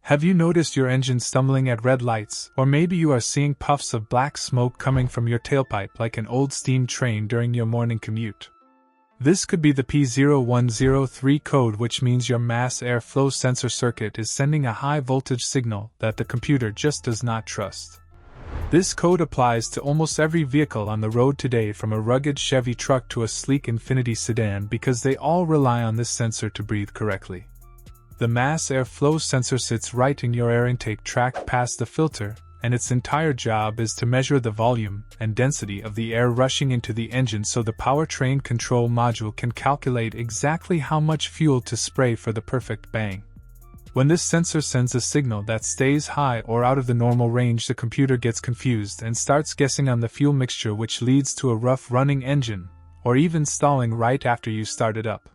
Have you noticed your engine stumbling at red lights, or maybe you are seeing puffs of black smoke coming from your tailpipe like an old steam train during your morning commute? This could be the P0103 code, which means your mass airflow sensor circuit is sending a high voltage signal that the computer just does not trust. This code applies to almost every vehicle on the road today, from a rugged Chevy truck to a sleek Infiniti sedan, because they all rely on this sensor to breathe correctly. The mass airflow sensor sits right in your air intake tract past the filter, and its entire job is to measure the volume and density of the air rushing into the engine so the powertrain control module can calculate exactly how much fuel to spray for the perfect bang. When this sensor sends a signal that stays high or out of the normal range, the computer gets confused and starts guessing on the fuel mixture, which leads to a rough running engine, or even stalling right after you start it up.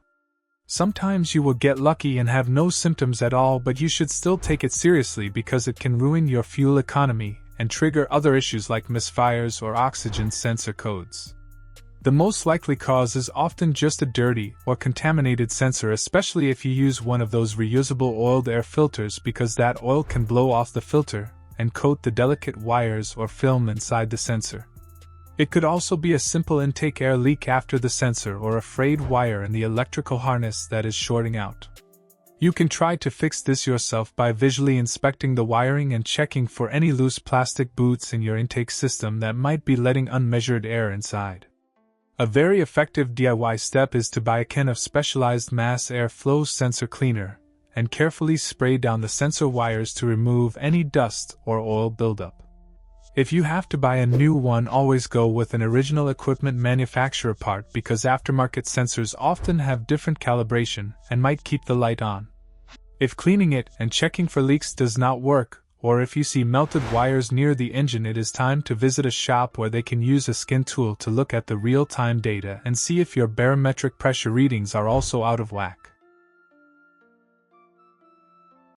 Sometimes you will get lucky and have no symptoms at all, but you should still take it seriously because it can ruin your fuel economy and trigger other issues like misfires or oxygen sensor codes. The most likely cause is often just a dirty or contaminated sensor, especially if you use one of those reusable oiled air filters, because that oil can blow off the filter and coat the delicate wires or film inside the sensor. It could also be a simple intake air leak after the sensor, or a frayed wire in the electrical harness that is shorting out. You can try to fix this yourself by visually inspecting the wiring and checking for any loose plastic boots in your intake system that might be letting unmeasured air inside. A very effective DIY step is to buy a can of specialized mass airflow sensor cleaner and carefully spray down the sensor wires to remove any dust or oil buildup. If you have to buy a new one, always go with an original equipment manufacturer part, because aftermarket sensors often have different calibration and might keep the light on. If cleaning it and checking for leaks does not work, or if you see melted wires near the engine, it is time to visit a shop where they can use a skin tool to look at the real-time data and see if your barometric pressure readings are also out of whack.